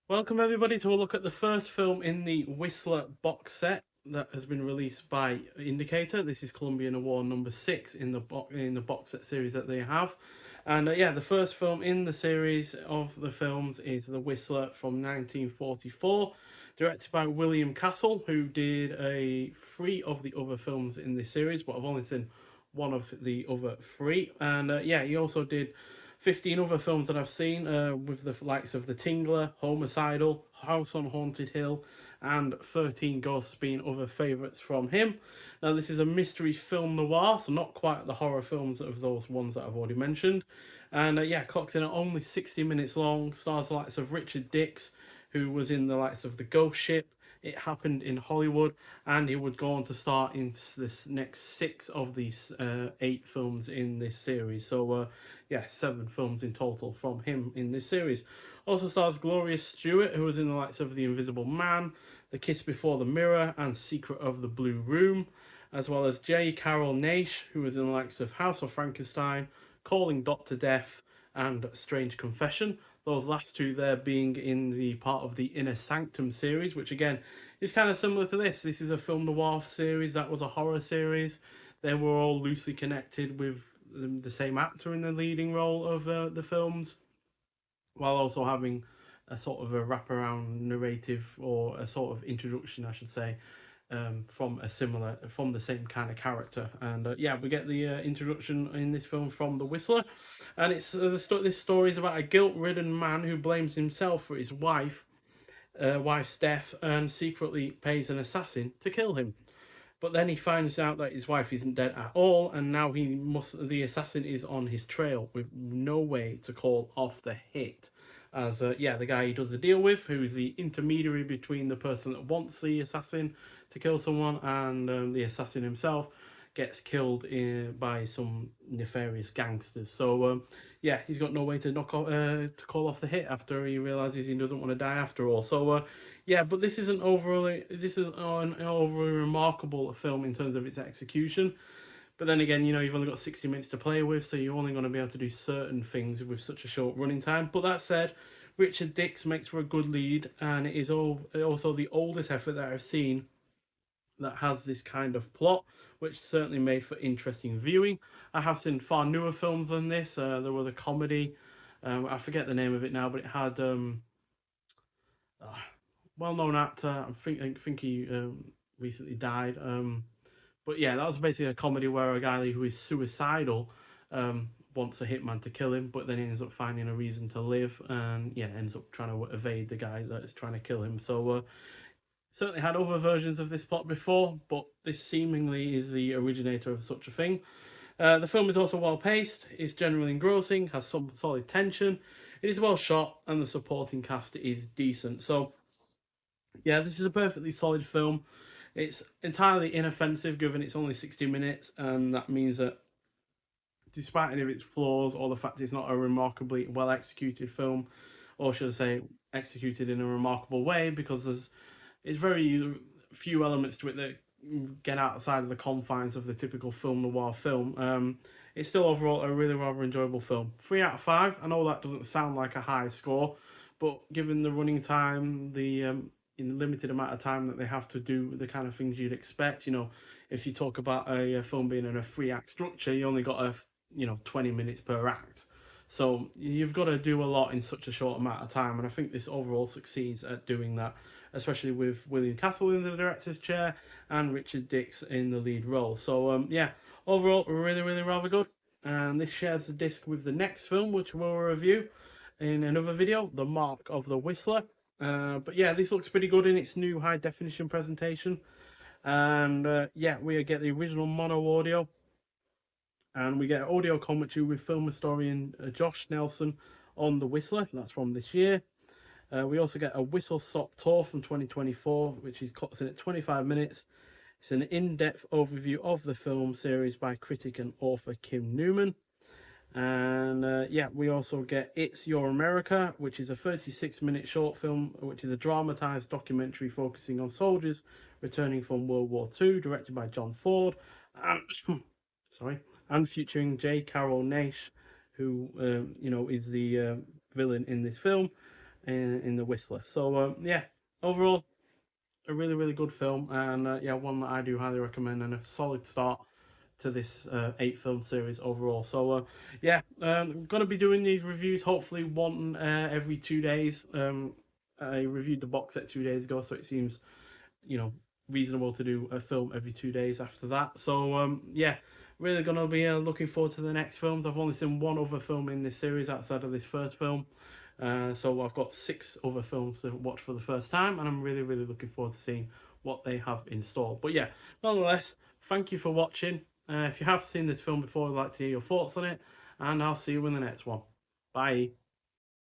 Welcome everybody to a look at the first film in the Whistler box set that has been released by Indicator. This is Columbian Award number 6 in the box set series that they have. And yeah, the first film in the series of the films is The Whistler from 1944, directed by William Castle, who did three of the other films in this series, but I've only seen one of the other three. And yeah, he also did 15 other films that I've seen with the likes of The Tingler, Homicidal, House on Haunted Hill, and 13 Ghosts being other favourites from him. Now, this is a mystery film noir, so not quite the horror films of those ones that I've already mentioned. And yeah, clocks in at only 60 minutes long, stars the likes of Richard Dix, who was in the likes of The Ghost Ship, It Happened in Hollywood, and he would go on to star in this next six of these 8 films in this series. So yeah, 7 films in total from him in this series. Also stars Gloria Stewart, who was in the likes of The Invisible Man, The Kiss Before the Mirror, and Secret of the Blue Room, as well as J. Carol Naish, who was in the likes of House of Frankenstein, Calling Dr. Death, and Strange Confession. Those last two there being in the part of the Inner Sanctum series, which again is kind of similar to this. This is a film noir series, that was a horror series. They were all loosely connected with the same actor in the leading role of the films, while also having a sort of a wraparound narrative or a sort of introduction, I should say, from the same kind of character. And yeah, we get the introduction in this film from the Whistler, and it's this story is about a guilt-ridden man who blames himself for his wife's death and secretly pays an assassin to kill him. But then he finds out that his wife isn't dead at all, and now the assassin is on his trail with no way to call off the hit. As yeah, the guy he does the deal with, who's the intermediary between the person that wants the assassin to kill someone and the assassin himself, gets killed by some nefarious gangsters. So yeah, he's got no way to to call off the hit after he realizes he doesn't want to die after all. So yeah, but this is an overly remarkable film in terms of its execution. But then again, you've only got 60 minutes to play with, so you're only going to be able to do certain things with such a short running time. But that said, Richard Dix makes for a good lead, and it is also the oldest effort that I've seen that has this kind of plot, which certainly made for interesting viewing. I have seen far newer films than this. There was a comedy, I forget the name of it now, but it had uh, well-known actor. I think he recently died. But yeah, that was basically a comedy where a guy who is suicidal wants a hitman to kill him, but then he ends up finding a reason to live, and yeah, ends up trying to evade the guy that is trying to kill him. So certainly had other versions of this plot before, but this seemingly is the originator of such a thing. The film is also well paced, it's generally engrossing, has some solid tension, it is well shot, and the supporting cast is decent. So yeah, this is a perfectly solid film. It's entirely inoffensive given it's only 60 minutes, and that means that despite any of its flaws or the fact it's not a remarkably well executed film, or should I say, executed in a remarkable way, because it's very few elements to it that get outside of the confines of the typical film noir film. It's still overall a really rather enjoyable film. 3 out of 5. I know that doesn't sound like a high score, but given the running time, the in limited amount of time that they have to do the kind of things you'd expect, if you talk about a film being in a 3 act structure, you only got 20 minutes per act. So you've got to do a lot in such a short amount of time, and I think this overall succeeds at doing that, especially with William Castle in the director's chair and Richard Dix in the lead role. So yeah, overall really really rather good. And this shares the disc with the next film, which we'll review in another video, The Mark of the Whistler. But yeah, this looks pretty good in its new high definition presentation. And yeah, we get the original mono audio, and we get audio commentary with film historian Josh Nelson on The Whistler. That's from this year. We also get a whistle stop tour from 2024, which is cuts in at 25 minutes. It's an in-depth overview of the film series by critic and author Kim Newman. And yeah, we also get It's Your America, which is a 36-minute short film, which is a dramatized documentary focusing on soldiers returning from World War II, directed by John Ford, and sorry, and featuring J. Carol Naish, who is the villain in this film. in the Whistler. So yeah, overall a really really good film, and yeah, one that I do highly recommend, and a solid start to this 8 film series overall. So yeah, I'm gonna be doing these reviews hopefully one every 2 days. I reviewed the box set 2 days ago, so it seems, you know, reasonable to do a film every 2 days after that. So yeah, really gonna be looking forward to the next films. I've only seen one other film in this series outside of this first film. So I've got 6 other films to watch for the first time, and I'm really, really looking forward to seeing what they have in store. But yeah, nonetheless, thank you for watching. If you have seen this film before, I'd like to hear your thoughts on it, and I'll see you in the next one. Bye.